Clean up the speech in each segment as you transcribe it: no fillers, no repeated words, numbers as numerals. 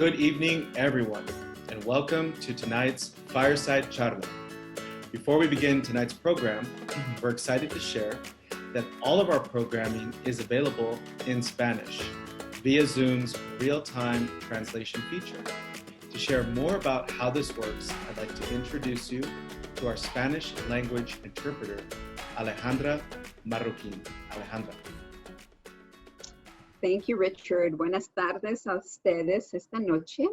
Good evening, everyone, and welcome to tonight's Fireside CharLA. Before we begin tonight's program, we're excited to share that all of our programming is available in Spanish via Zoom's real-time translation feature. To share more about how this works, I'd like to introduce you to our Spanish language interpreter, Alejandra Marroquin. Alejandra. Thank you, Richard. Buenas tardes a ustedes esta noche.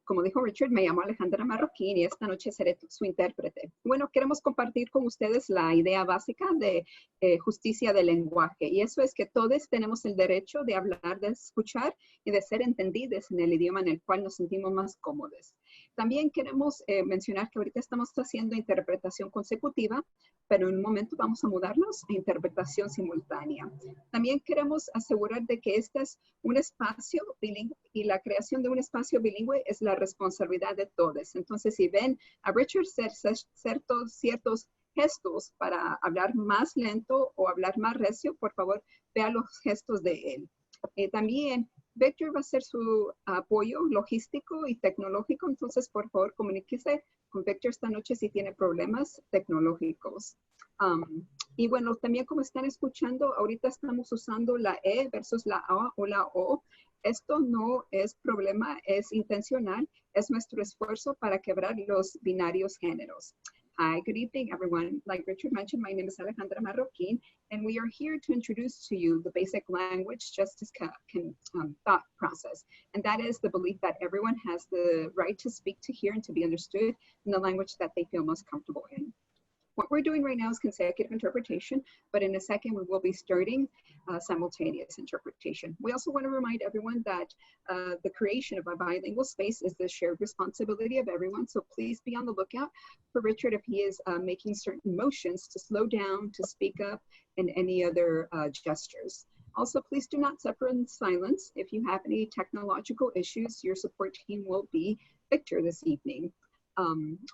Como dijo Richard, me llamo Alejandra Marroquín y esta noche seré su intérprete. Bueno, queremos compartir con ustedes la idea básica de justicia del lenguaje. Y eso es que todos tenemos el derecho de hablar, de escuchar y de ser entendidos en el idioma en el cual nos sentimos más cómodos. También queremos mencionar que ahorita estamos haciendo interpretación consecutiva, pero en un momento vamos a mudarnos a interpretación simultánea. También queremos asegurar de que este es un espacio bilingüe y la creación de un espacio bilingüe es la responsabilidad de todos. Entonces, si ven a Richard hacer ciertos gestos para hablar más lento o hablar más recio, por favor, vea los gestos de él. También Victor va a ser su apoyo logístico y tecnológico, entonces por favor comuníquese con Victor esta noche si tiene problemas tecnológicos. Y bueno, también como están escuchando, ahorita estamos usando la E versus la A o la O. Esto no es problema, es intencional, es nuestro esfuerzo para quebrar los binarios géneros. Hi, good evening, everyone. Like Richard mentioned, my name is Alejandra Marroquin, and we are here to introduce to you the basic language justice thought process. And that is the belief that everyone has the right to speak, to hear, and to be understood in the language that they feel most comfortable in. What we're doing right now is consecutive interpretation, but in a second we will be starting simultaneous interpretation. We also want to remind everyone that the creation of a bilingual space is the shared responsibility of everyone, so please be on the lookout for Richard if he is making certain motions to slow down, to speak up, and any other gestures. Also, please do not suffer in silence. If you have any technological issues, your support team will be Victor this evening.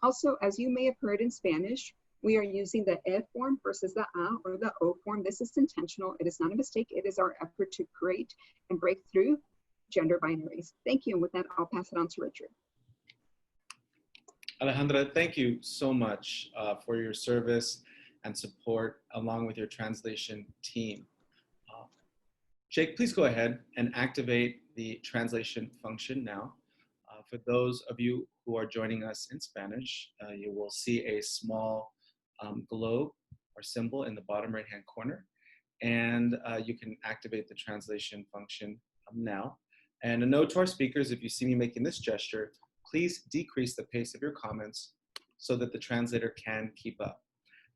Also, as you may have heard in Spanish, we are using the E form versus the A or the O form. This is intentional. It is not a mistake. It is our effort to create and break through gender binaries. Thank you. And with that, I'll pass it on to Richard. Alejandra, thank you so much for your service and support along with your translation team. Jake, please go ahead and activate the translation function now. For those of you who are joining us in Spanish, you will see a small globe or symbol in the bottom right-hand corner, and you can activate the translation function now. And a note to our speakers, if you see me making this gesture, please decrease the pace of your comments so that the translator can keep up.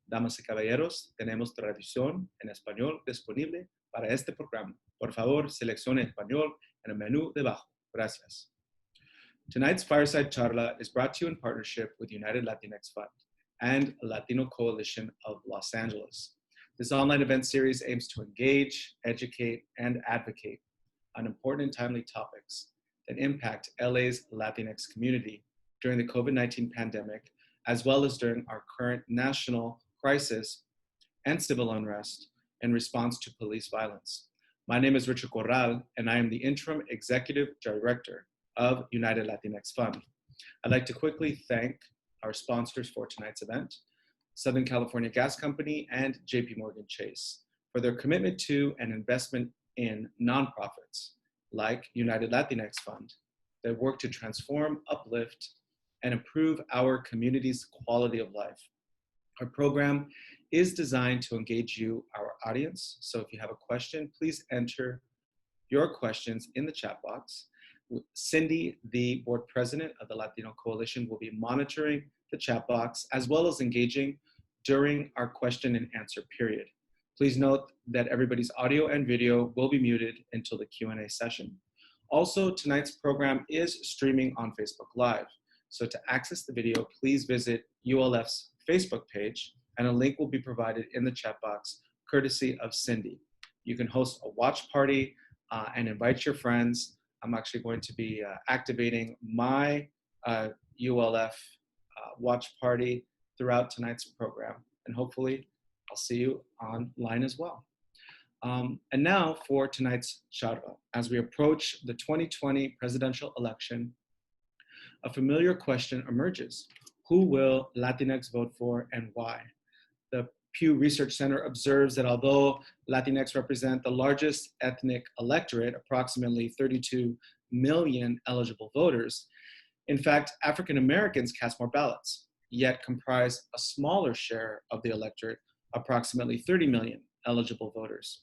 Damas y caballeros, tenemos traducción en español disponible para este programa. Por favor, seleccione español en el menú debajo. Gracias. Tonight's Fireside CharLA is brought to you in partnership with United Latinx Fund and Latino Coalition of Los Angeles. This online event series aims to engage, educate, and advocate on important and timely topics that impact LA's Latinx community during the COVID-19 pandemic, as well as during our current national crisis and civil unrest in response to police violence. My name is Richard Corral, and I am the Interim Executive Director of United Latinx Fund. I'd like to quickly thank our sponsors for tonight's event, Southern California Gas Company and JP Morgan Chase, for their commitment to and investment in nonprofits like United Latinx Fund that work to transform, uplift, and improve our community's quality of life. Our program is designed to engage you, our audience. So if you have a question, please enter your questions in the chat box. Cindy, the board president of the Latino Coalition, will be monitoring the chat box as well as engaging during our question and answer period. Please note that everybody's audio and video will be muted until the Q&A session. Also, tonight's program is streaming on Facebook Live. So to access the video, please visit ULF's Facebook page, and a link will be provided in the chat box, courtesy of Cindy. You can host a watch party and invite your friends. I'm actually going to be activating my ULF watch party throughout tonight's program, and hopefully I'll see you online as well. And now for tonight's CharLA. As we approach the 2020 presidential election a familiar question emerges. Who will Latinx vote for and why? The Pew Research Center observes that although Latinx represent the largest ethnic electorate, approximately 32 million eligible voters, in fact, African Americans cast more ballots, yet comprise a smaller share of the electorate, approximately 30 million eligible voters.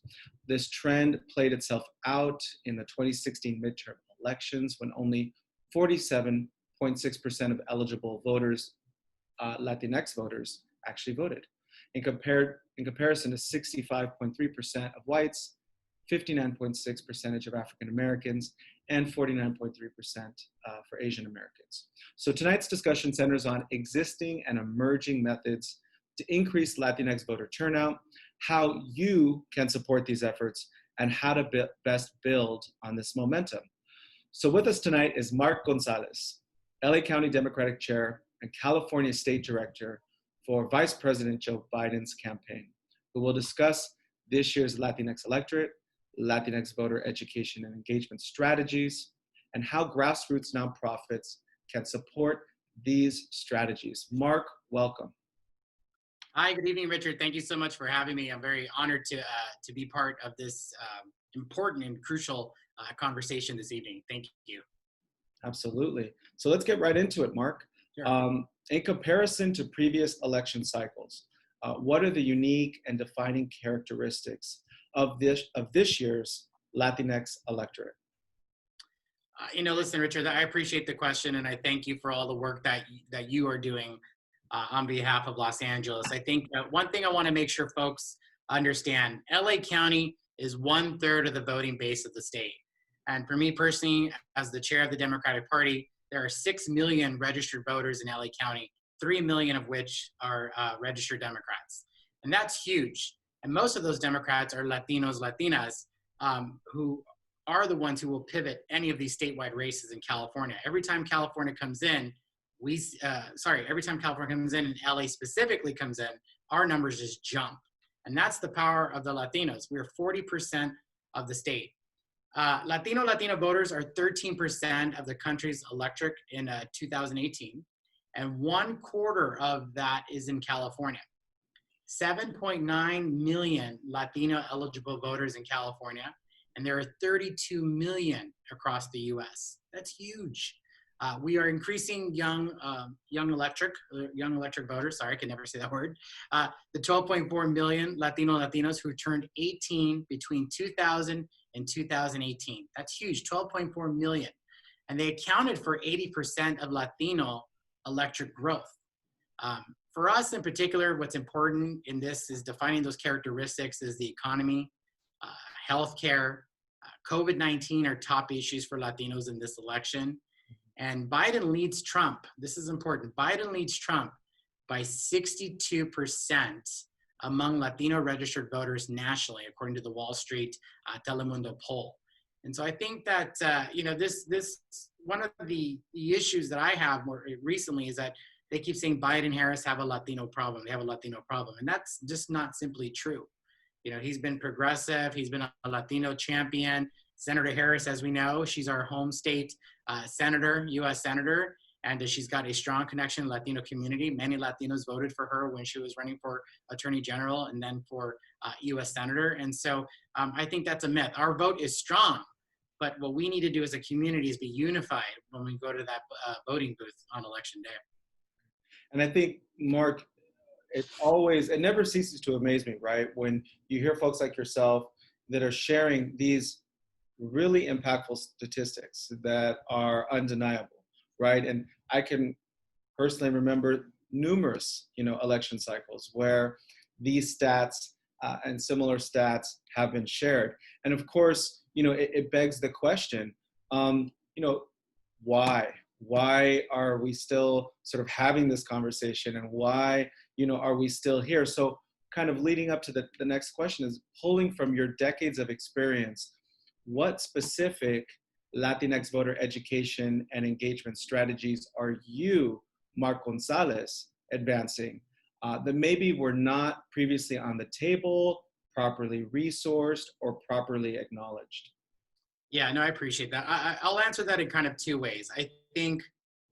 This trend played itself out in the 2016 midterm elections when only 47.6% of eligible voters, Latinx voters, actually voted. In comparison to 65.3% of whites, 59.6% of African Americans, and 49.3% for Asian Americans. So tonight's discussion centers on existing and emerging methods to increase Latinx voter turnout, how you can support these efforts, and how to best build on this momentum. So with us tonight is Mark Gonzalez, LA County Democratic Chair and California State Director for Vice President Joe Biden's campaign, who will discuss this year's Latinx electorate, Latinx voter education and engagement strategies, and how grassroots nonprofits can support these strategies. Mark, welcome. Hi, good evening, Richard. Thank you so much for having me. I'm very honored to be part of this important and crucial conversation this evening. Thank you. Absolutely. So let's get right into it, Mark. Sure. In comparison to previous election cycles, what are the unique and defining characteristics of this year's Latinx electorate? Listen, Richard, I appreciate the question, and I thank you for all the work that you are doing on behalf of Los Angeles. I think one thing I want to make sure folks understand, LA County is 1/3 of the voting base of the state. And for me personally, as the chair of the Democratic Party, there are 6 million registered voters in LA County, 3 million of which are registered Democrats. And that's huge. And most of those Democrats are Latinos, Latinas, who are the ones who will pivot any of these statewide races in California. Every time California comes in, every time California comes in and LA specifically comes in, our numbers just jump. And that's the power of the Latinos. We're 40% of the state. Latino voters are 13% of the country's electorate in 2018, and 1/4 of that is in California. 7.9 million Latino eligible voters in California, and there are 32 million across the US. That's huge. We are increasing young electric voters. Sorry, I can never say that word. The 12.4 million Latinos who turned 18 between 2000 and 2018. That's huge, 12.4 million. And they accounted for 80% of Latino electric growth. For us in particular, what's important in this is defining those characteristics is the economy, healthcare, COVID-19 are top issues for Latinos in this election. And Biden leads Trump. This is important. Biden leads Trump by 62% among Latino registered voters nationally, according to the Wall Street Telemundo poll. And so I think that this one of the issues that I have more recently is that they keep saying Biden and Harris have a Latino problem. They have a Latino problem, and that's just not simply true. He's been progressive. He's been a Latino champion. Senator Harris, as we know, she's our home state senator, U.S. senator, and she's got a strong connection to the Latino community. Many Latinos voted for her when she was running for Attorney General and then for U.S. Senator. And so I think that's a myth. Our vote is strong, but what we need to do as a community is be unified when we go to that voting booth on Election Day. And I think, Mark, it never ceases to amaze me, right? When you hear folks like yourself that are sharing these really impactful statistics that are undeniable, right? And I can personally remember numerous, election cycles where these stats and similar stats have been shared. And of course, it begs the question, why? Why are we still sort of having this conversation, and why, are we still here? So kind of leading up to the next question is, pulling from your decades of experience, what specific Latinx voter education and engagement strategies are you, Mark Gonzalez, advancing that maybe were not previously on the table, properly resourced, or properly acknowledged? Yeah, no, I appreciate that. I'll answer that in kind of two ways. I think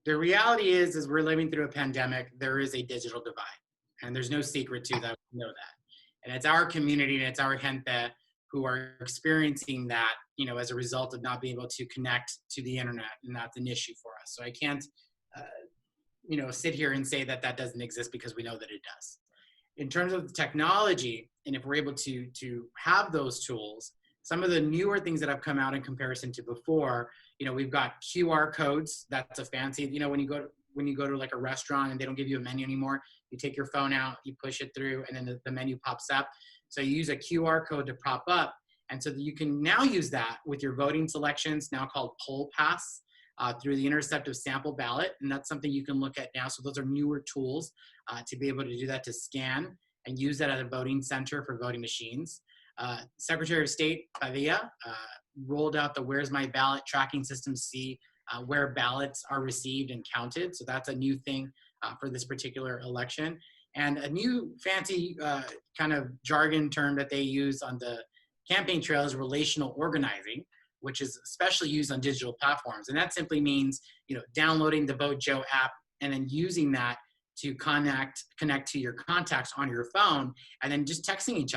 The reality is we're living through a pandemic. There is a digital divide, and there's no secret to that. We know that, and it's our community and it's our gente who are experiencing that, as a result of not being able to connect to the internet, and that's an issue for us. So I can't, sit here and say that that doesn't exist, because we know that it does. In terms of the technology, and if we're able to have those tools, some of the newer things that have come out in comparison to before, we've got QR codes. That's a fancy, when you go to like a restaurant and they don't give you a menu anymore, you take your phone out, you push it through, and then the menu pops up. So you use a QR code to pop up. And so that you can now use that with your voting selections, now called Poll Pass, through the interceptive sample ballot. And that's something you can look at now. So those are newer tools to be able to do that, to scan and use that at a voting center for voting machines. Secretary of State Padilla rolled out the Where's My Ballot tracking system to see where ballots are received and counted. So that's a new thing for this particular election. And a new fancy kind of jargon term that they use on the campaign trail is relational organizing, which is especially used on digital platforms. And that simply means, downloading the Vote Joe app and then using that to connect to your contacts on your phone, and then just texting each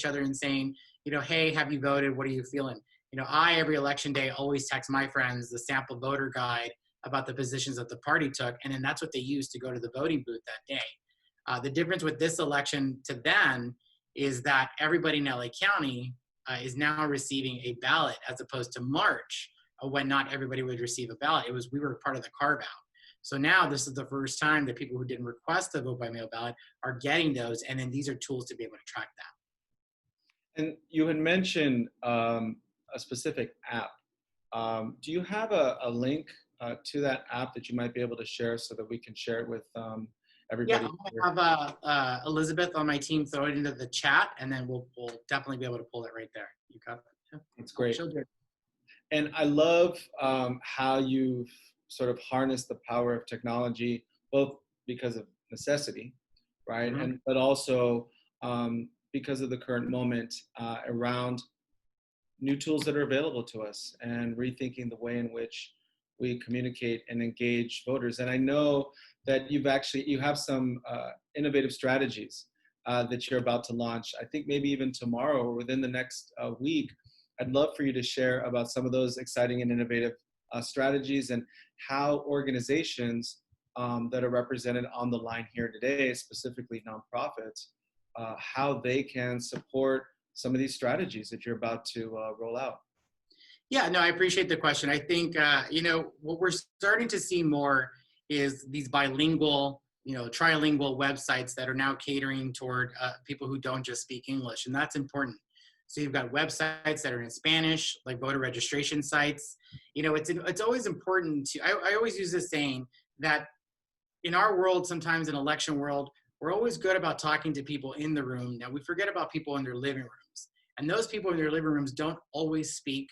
other and saying, hey, have you voted? What are you feeling? I, every election day, always text my friends the sample voter guide about the positions that the party took. And then that's what they use to go to the voting booth that day. The difference with this election to then is that everybody in LA County is now receiving a ballot, as opposed to March, when not everybody would receive a ballot. We were part of the carve out. So now this is the first time that people who didn't request a vote by mail ballot are getting those. And then these are tools to be able to track that. And you had mentioned a specific app. Do you have a link to that app that you might be able to share so that we can share it with everybody? Yeah, I have Elizabeth on my team throw it into the chat, and then we'll definitely be able to pull it right there. You got it. Yeah. That's great. And I love how you've sort of harnessed the power of technology, both because of necessity, right? Mm-hmm. But also because of the current moment around new tools that are available to us and rethinking the way in which we communicate and engage voters. And I know that you have some innovative strategies that you're about to launch. I think maybe even tomorrow or within the next week. I'd love for you to share about some of those exciting and innovative strategies, and how organizations that are represented on the line here today, specifically nonprofits, how they can support some of these strategies that you're about to roll out. Yeah, no, I appreciate the question. I think, what we're starting to see more is these bilingual, trilingual websites that are now catering toward people who don't just speak English, and that's important. So you've got websites that are in Spanish, like voter registration sites. It's always important to, I always use this saying that in our world, sometimes in election world, we're always good about talking to people in the room. Now we forget about people in their living rooms. And those people in their living rooms don't always speak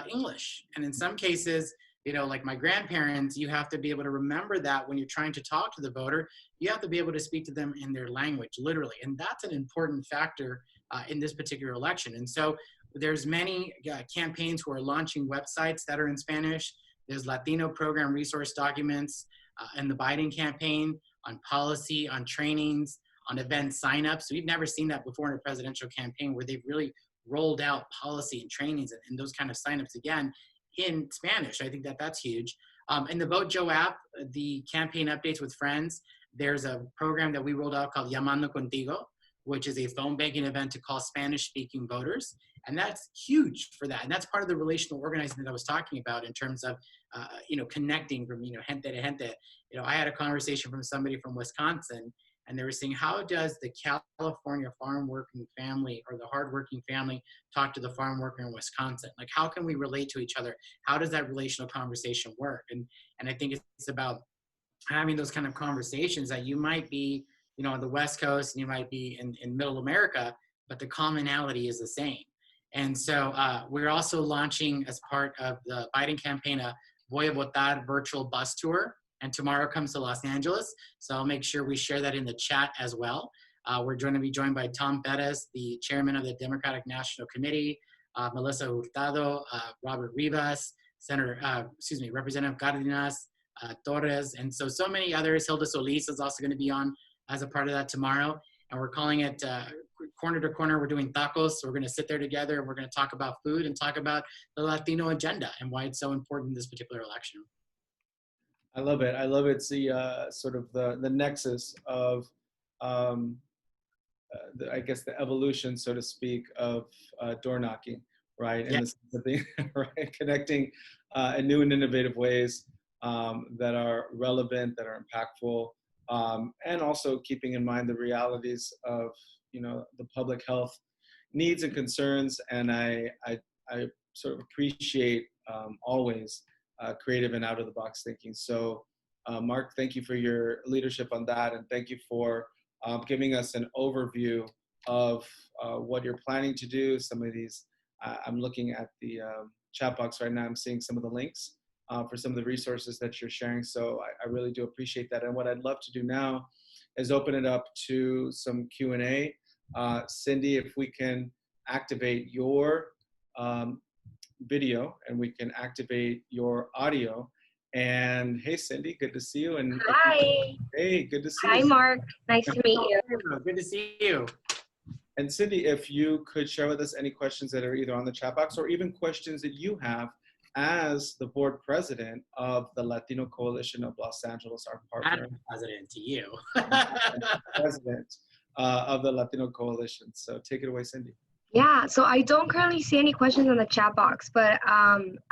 English. And in some cases, like my grandparents, you have to be able to remember that when you're trying to talk to the voter, you have to be able to speak to them in their language, literally. And that's an important factor in this particular election. And so there's many campaigns who are launching websites that are in Spanish. There's Latino program resource documents and the Biden campaign on policy, on trainings, on event signups. We've never seen that before in a presidential campaign, where they've really rolled out policy and trainings and those kind of signups again in Spanish. I think that's huge. In the Vote Joe app, the campaign updates with friends, there's a program that we rolled out called Llamando Contigo, which is a phone banking event to call Spanish-speaking voters. And that's huge for that. And that's part of the relational organizing that I was talking about in terms of, connecting from, gente to gente. I had a conversation from somebody from Wisconsin, and they were saying, how does the California farm working family or the hardworking family talk to the farm worker in Wisconsin? Like, how can we relate to each other? How does that relational conversation work? And I think it's about having those kind of conversations that you might be, on the West Coast and you might be in middle America, but the commonality is the same. And so we're also launching, as part of the Biden campaign, a Voy a Votar virtual bus tour. And tomorrow comes to Los Angeles. So I'll make sure we share that in the chat as well. We're going to be joined by Tom Perez, the chairman of the Democratic National Committee, Melissa Hurtado, Robert Rivas, Representative Cardenas, Torres, and so many others. Hilda Solis is also going to be on as a part of that tomorrow. And we're calling it Corner to Corner. We're doing tacos. So we're going to sit there together and we're going to talk about food and talk about the Latino agenda and why it's so important in this particular election. I love it. I love it's the sort of the nexus of, I guess, the evolution, so to speak, of door knocking, right? In the sense of being, right, connecting in new and innovative ways that are relevant, that are impactful, and also keeping in mind the realities of, the public health needs and concerns. And I sort of appreciate always creative and out of the box thinking. So Mark, thank you for your leadership on that. And thank you for giving us an overview of what you're planning to do. Some of these, I'm looking at the chat box right now. I'm seeing some of the links for some of the resources that you're sharing. So I really do appreciate that. And what I'd love to do now is open it up to some Q&A. Cindy, if we can activate your video and we can activate your audio. And hey, Cindy, good to see you. And hi. Hey, good to see you. Hi, Mark. Nice to meet you. Good to see you. And Cindy, if you could share with us any questions that are either on the chat box or even questions that you have as the board president of the Latino Coalition of Los Angeles, our partner. President to you. President of the Latino Coalition. So take it away, Cindy. Yeah, so I don't currently see any questions on the chat box, but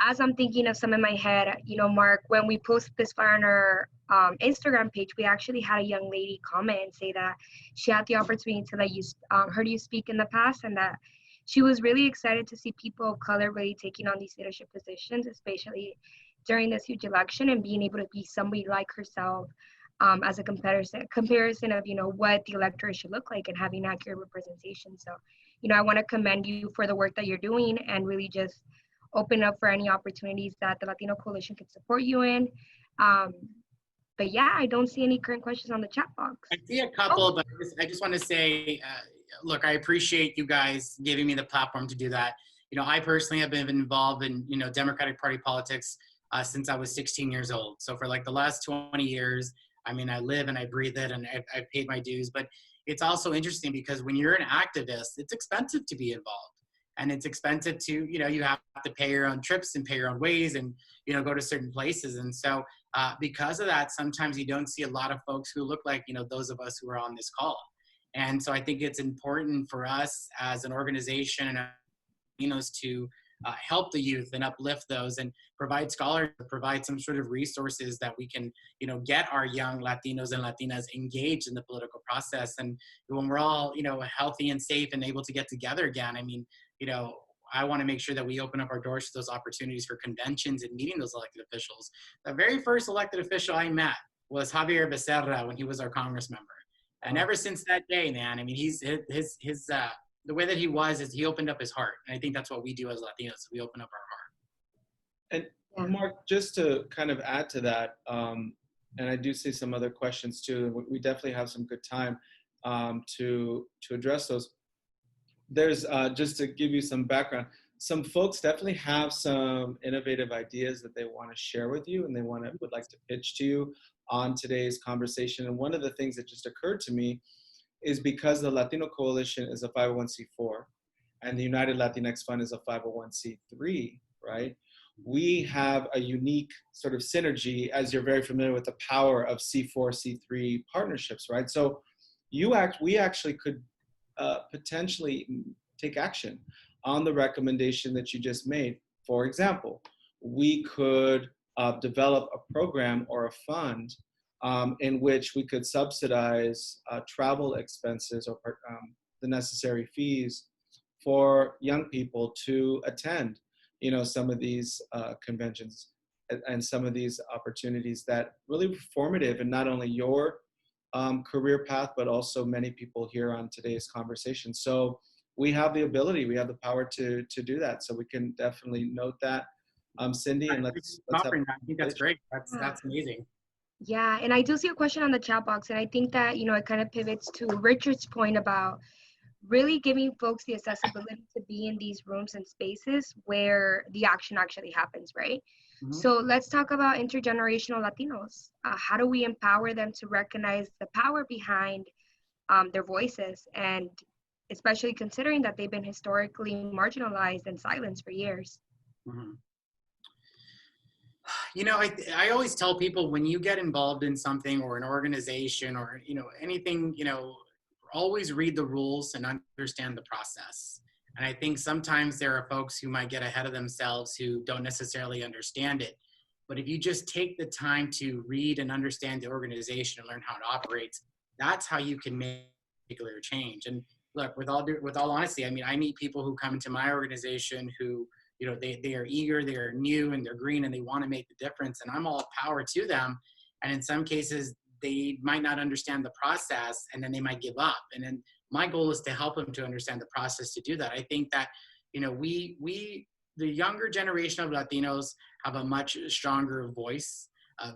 as I'm thinking of some in my head, Mark, when we posted this flyer on our Instagram page, we actually had a young lady comment and say that she had the opportunity to heard you speak in the past, and that she was really excited to see people of color really taking on these leadership positions, especially during this huge election, and being able to be somebody like herself as a comparison of, what the electorate should look like and having accurate representation. So, I want to commend you for the work that you're doing and really just open up for any opportunities that the Latino Coalition could support you in. But yeah, I don't see any current questions on the chat box. I see a couple, but I just want to say, look, I appreciate you guys giving me the platform to do that. I personally have been involved in, Democratic Party politics since I was 16 years old. So for like the last 20 years, I live and I breathe it, and I've paid my dues. But it's also interesting because when you're an activist, it's expensive to be involved. And it's expensive to, you have to pay your own trips and pay your own ways and, go to certain places. And so because of that, sometimes you don't see a lot of folks who look like, those of us who are on this call. And so I think it's important for us as an organization and to help the youth and uplift those and provide scholars, provide some sort of resources that we can, get our young Latinos and Latinas engaged in the political process. And when we're all, healthy and safe and able to get together again, I want to make sure that we open up our doors to those opportunities for conventions and meeting those elected officials. The very first elected official I met was Javier Becerra when he was our Congress member. And ever since that day, man, he's the way that he was is he opened up his heart. And I think that's what we do as Latinos. We open up our heart. And Mark, just to kind of add to that, and I do see some other questions too. We definitely have some good time to address those. There's, just to give you some background, some folks definitely have some innovative ideas that they want to share with you and they would like to pitch to you on today's conversation. And one of the things that just occurred to me is because the Latino Coalition is a 501c4 and the United Latinx Fund is a 501c3, right? We have a unique sort of synergy, as you're very familiar with the power of C4, C3 partnerships, right? So we actually could potentially take action on the recommendation that you just made. For example, we could develop a program or a fund in which we could subsidize travel expenses or the necessary fees for young people to attend, some of these conventions and some of these opportunities that really were formative in not only your career path, but also many people here on today's conversation. So we have the ability, we have the power to do that. So we can definitely note that, Cindy, and let's have I think that's great. That's amazing. Yeah, and I do see a question on the chat box, and I think that, it kind of pivots to Richard's point about really giving folks the accessibility to be in these rooms and spaces where the action actually happens, right? So let's talk about intergenerational Latinos. How do we empower them to recognize the power behind their voices, and especially considering that they've been historically marginalized and silenced for years? Mm-hmm. You know, I always tell people, when you get involved in something or an organization or, you know, anything, you know, always read the rules and understand the process. And I think sometimes there are folks who might get ahead of themselves who don't necessarily understand it. But if you just take the time to read and understand the organization and learn how it operates, that's how you can make a particular change. And look, with all honesty, I mean, I meet people who come into my organization who, you know, they are eager, they are new, and they're green, and they want to make the difference. And I'm all power to them. And in some cases, they might not understand the process, and then they might give up. And then my goal is to help them to understand the process to do that. I think that, you know, the younger generation of Latinos have a much stronger voice.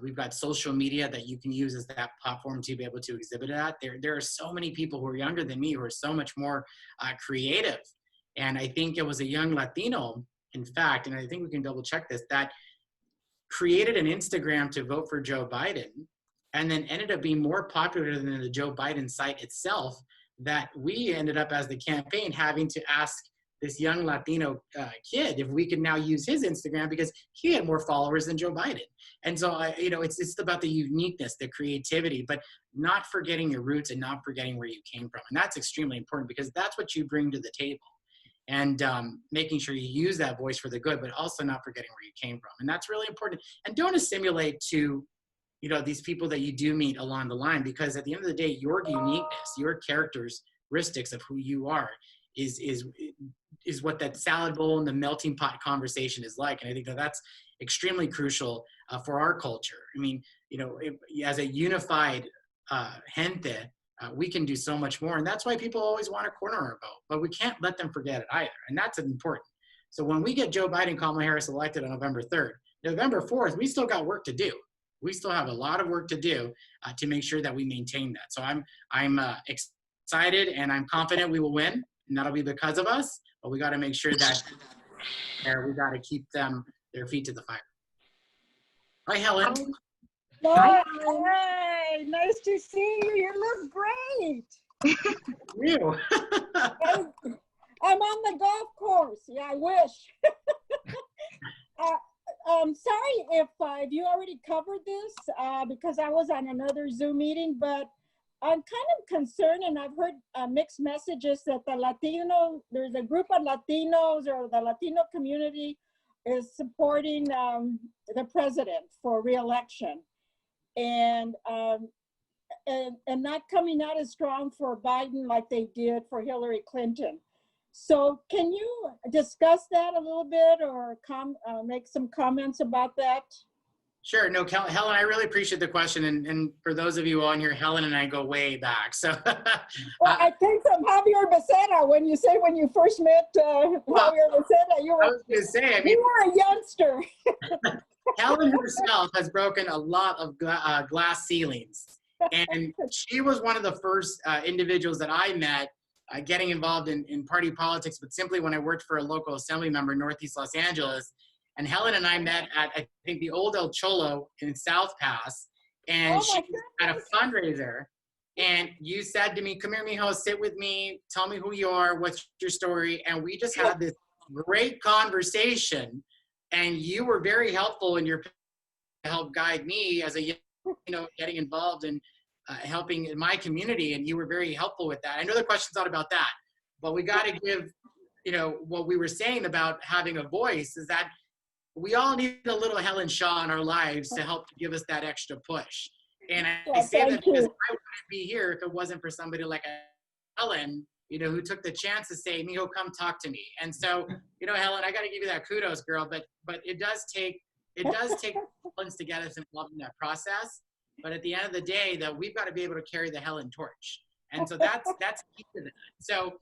We've got social media that you can use as that platform to be able to exhibit that. There are so many people who are younger than me who are so much more creative. And I think it was a young Latino, in fact, and I think we can double check this, that created an Instagram to vote for Joe Biden, and then ended up being more popular than the Joe Biden site itself, that we ended up as the campaign having to ask this young Latino kid if we could now use his Instagram because he had more followers than Joe Biden. And so, you know, it's about the uniqueness, the creativity, but not forgetting your roots and not forgetting where you came from. And that's extremely important because that's what you bring to the table. And making sure you use that voice for the good, but also not forgetting where you came from. And that's really important. And don't assimilate to, you know, these people that you do meet along the line, because at the end of the day, your uniqueness, your characteristics of who you are is what that salad bowl and the melting pot conversation is like. And I think that that's extremely crucial for our culture. I mean, you know, as a unified gente, we can do so much more. And that's why people always want to corner our vote, but we can't let them forget it either. And that's important. So when we get Joe Biden, Kamala Harris elected on November 3rd, November 4th, we still got work to do. We still have a lot of work to do to make sure that we maintain that. So I'm excited, and I'm confident we will win, and that'll be because of us, but we got to make sure that we got to keep their feet to the fire. Hi, Helen. Hi, hi, nice to see you. You look great. You. I'm on the golf course. Yeah, I wish. Sorry if you already covered this because I was on another Zoom meeting, but I'm kind of concerned, and I've heard mixed messages that there's a group of Latinos or the Latino community is supporting the president for re-election. And not coming out as strong for Biden like they did for Hillary Clinton. So can you discuss that a little bit, or make some comments about that? Sure. No, Helen, I really appreciate the question. And for those of you on here, Helen and I go way back. So well, I came from Javier Becerra. When you first met Javier Becerra, you were a youngster. Helen herself has broken a lot of glass ceilings. And she was one of the first individuals that I met getting involved in party politics, but simply when I worked for a local assembly member in Northeast Los Angeles. And Helen and I met at, I think, the old El Cholo in South Pass. And she was at a fundraiser. And you said to me, "Come here, mijo, sit with me. Tell me who you are. What's your story?" And we just had this great conversation. And you were very helpful in your to help guide me as a, getting involved in helping in my community. And you were very helpful with that. I know the question's not about that, but we got to give, what we were saying about having a voice is that we all need a little Helen Shaw in our lives to help give us that extra push. And I say that because I wouldn't be here if it wasn't for somebody like Helen, who took the chance to say, "Mijo, come talk to me." And so, Helen, I got to give you that kudos, girl. But it does take Helens to get us involved in that process. But at the end of the day, that we've got to be able to carry the Helen torch. And so that's key to that. So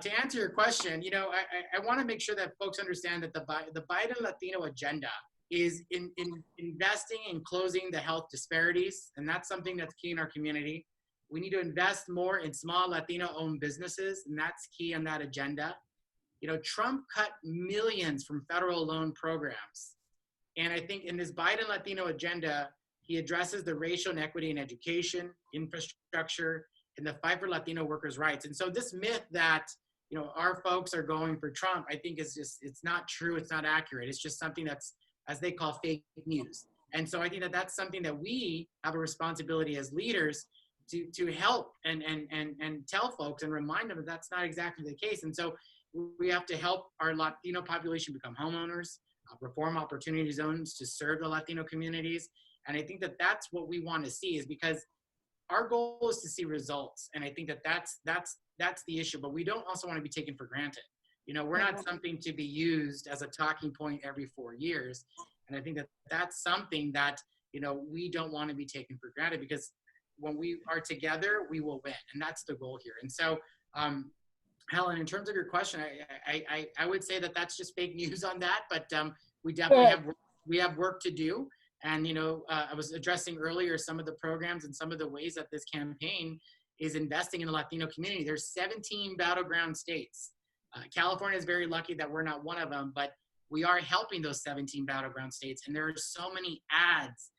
to answer your question, I want to make sure that folks understand that the Biden Latino agenda is in investing in closing the health disparities. And that's something that's key in our community. We need to invest more in small Latino-owned businesses, and that's key on that agenda. Trump cut millions from federal loan programs. And I think in this Biden Latino agenda, he addresses the racial inequity in education, infrastructure, and the fight for Latino workers' rights. And so this myth that, you know, our folks are going for Trump, I think is just, it's not true, it's not accurate. It's just something that's, as they call, fake news. And so I think that that's something that we have a responsibility as leaders to help and tell folks and remind them that that's not exactly the case. And so we have to help our Latino population become homeowners, reform opportunity zones to serve the Latino communities. And I think that that's what we want to see, is because our goal is to see results. And I think that that's the issue, but we don't also want to be taken for granted. You know, we're not something to be used as a talking point every 4 years. And I think that that's something that, you know, we don't want to be taken for granted, because when we are together, we will win. And that's the goal here. And so, Helen, in terms of your question, I would say that that's just fake news on that, but we definitely have work to do. And, you know, I was addressing earlier some of the programs and some of the ways that this campaign is investing in the Latino community. There's 17 battleground states. California is very lucky that we're not one of them, but we are helping those 17 battleground states. And there are so many ads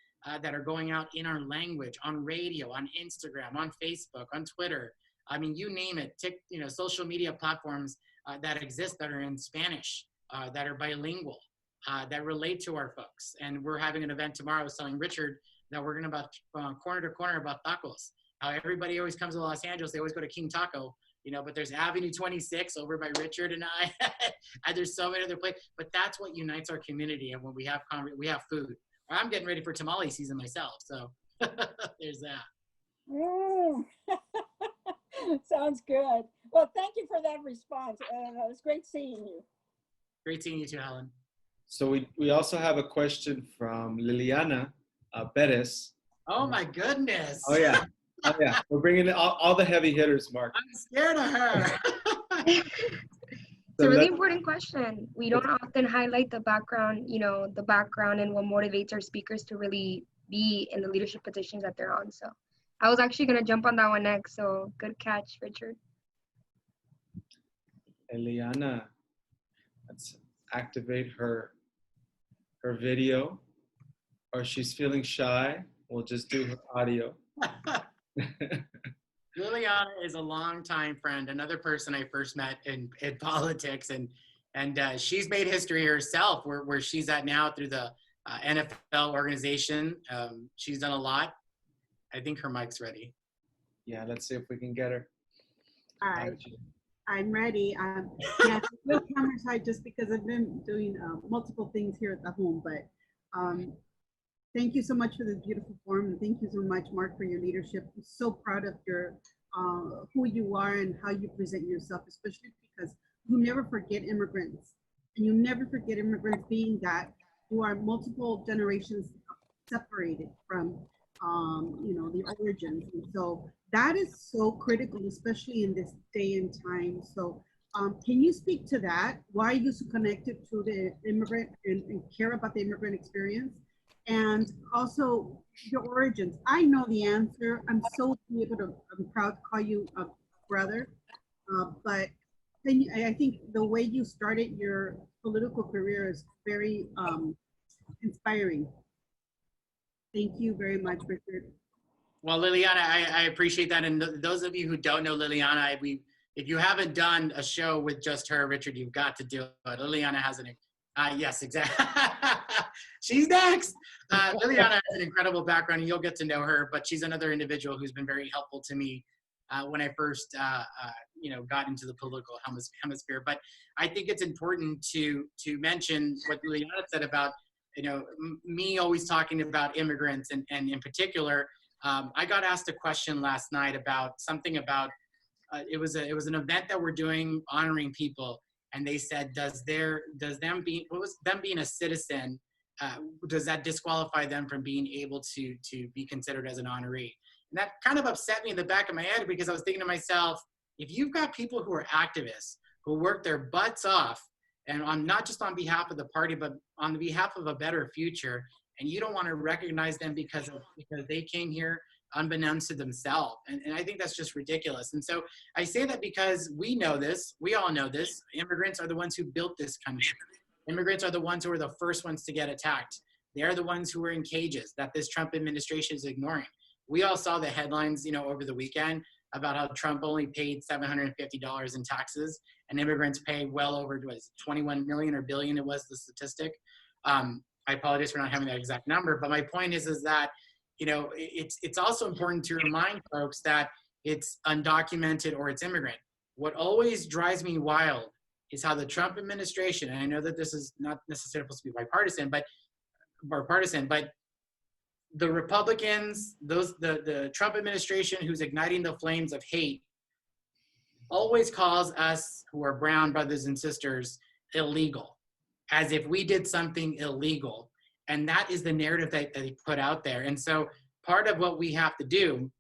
that are going out in our language, on radio, on Instagram, on Facebook, on Twitter. I mean, you name it, you know, social media platforms that exist that are in Spanish, that are bilingual, that relate to our folks. And we're having an event tomorrow. I was telling Richard that we're going to corner to corner about tacos. How everybody always comes to Los Angeles, they always go to King Taco, you know, but there's Avenue 26 over by Richard and I, and there's so many other places, but that's what unites our community. And when we have food. I'm getting ready for tamale season myself, so there's that. Sounds good. Well, thank you for that response. It was great seeing you. Great seeing you too, Helen. So we also have a question from Liliana Perez. Oh my goodness. Oh yeah. Oh yeah. We're bringing in all the heavy hitters, Mark. I'm scared of her. It's a really important question. We don't often highlight the background, you know, the background and what motivates our speakers to really be in the leadership positions that they're on. So I was actually going to jump on that one next. So good catch, Richard. Eliana, let's activate her video, or she's feeling shy. We'll just do her audio. Liliana is a longtime friend, another person I first met in politics, and she's made history herself where she's at now through the NFL organization. She's done a lot. I think her mic's ready. Yeah, let's see if we can get her. All right, I'm ready. Yeah, no camera side just because I've been doing multiple things here at the home, but thank you so much for this beautiful forum, and thank you so much, Mark, for your leadership. I'm so proud of your who you are and how you present yourself, especially because you never forget immigrants, and you never forget immigrants being that you are multiple generations separated from you know, the origins, and so that is so critical, especially in this day and time. So can you speak to that? Why are you so connected to the immigrant and care about the immigrant experience? And also your origins. I know the answer. I'm proud to call you a brother, but I think the way you started your political career is very inspiring. Thank you very much, Richard. Well, Liliana, I appreciate that. And those of you who don't know Liliana, if you haven't done a show with just her, Richard, you've got to do it. Liliana has yes, exactly. She's next. Liliana has an incredible background, and you'll get to know her, but she's another individual who's been very helpful to me when I first you know, got into the political hemisphere. But I think it's important to mention what Liliana said about, you know, me always talking about immigrants, and in particular, I got asked a question last night about something about it was an event that we're doing honoring people, and they said, does them being a citizen, does that disqualify them from being able to be considered as an honoree? And that kind of upset me in the back of my head, because I was thinking to myself, if you've got people who are activists, who work their butts off, and not just on behalf of the party, but on the behalf of a better future, and you don't want to recognize them because they came here unbeknownst to themselves. And I think that's just ridiculous. And so I say that because we know this, we all know this, immigrants are the ones who built this country. Immigrants are the ones who are the first ones to get attacked. They're the ones who are in cages that this Trump administration is ignoring. We all saw the headlines, over the weekend about how Trump only paid $750 in taxes and immigrants pay well over 21 million or billion, it was the statistic. I apologize for not having that exact number, but my point is that, it's also important to remind folks that it's undocumented or it's immigrant. What always drives me wild is how the Trump administration, and I know that this is not necessarily supposed to be bipartisan, but the Republicans, the Trump administration who's igniting the flames of hate always calls us who are brown brothers and sisters illegal, as if we did something illegal. And that is the narrative that they put out there. And so part of what we have to do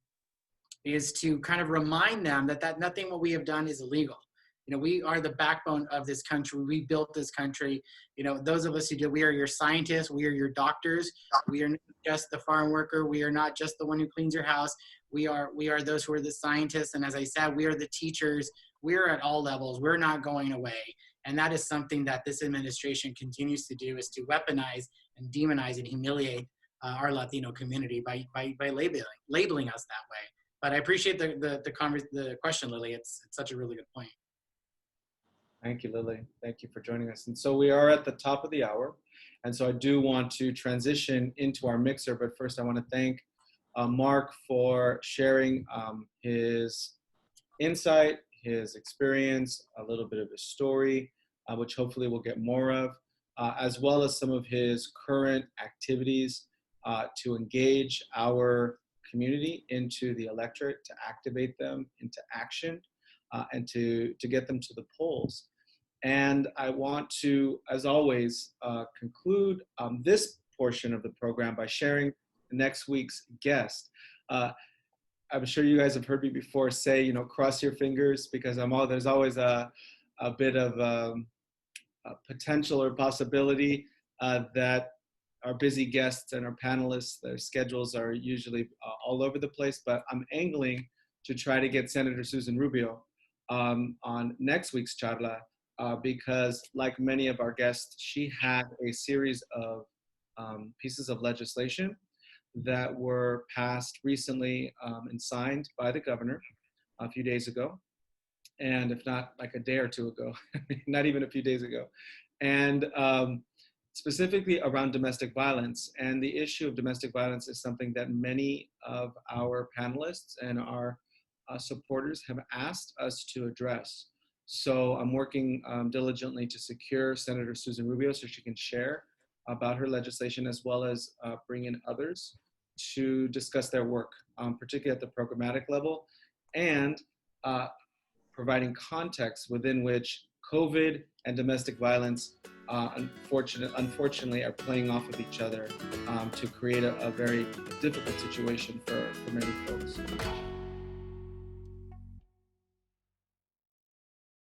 is to kind of remind them that nothing what we have done is illegal. We are the backbone of this country. We built this country. Those of us who do, we are your scientists. We are your doctors. We are not just the farm worker. We are not just the one who cleans your house. We are those who are the scientists. And as I said, we are the teachers. We're at all levels. We're not going away. And that is something that this administration continues to do, is to weaponize and demonize and humiliate our Latino community by labeling us that way. But I appreciate the question, Lily. It's such a really good point. Thank you, Lily. Thank you for joining us. And so we are at the top of the hour. And so I do want to transition into our mixer. But first, I want to thank Mark for sharing his insight, his experience, a little bit of his story, which hopefully we'll get more of, as well as some of his current activities to engage our community into the electorate, to activate them into action, and to get them to the polls. And I want to, as always, conclude this portion of the program by sharing next week's guest. I'm sure you guys have heard me before say, cross your fingers, because there's always a bit of a potential or possibility that our busy guests and our panelists, their schedules are usually all over the place, but I'm angling to try to get Senator Susan Rubio on next week's CharLA, because like many of our guests, she had a series of pieces of legislation that were passed recently and signed by the governor a few days ago, and if not like a day or two ago, not even a few days ago, and specifically around domestic violence. And the issue of domestic violence is something that many of our panelists and our supporters have asked us to address. So I'm working diligently to secure Senator Susan Rubio so she can share about her legislation, as well as bring in others to discuss their work, particularly at the programmatic level, and providing context within which COVID and domestic violence unfortunately are playing off of each other to create a very difficult situation for many folks.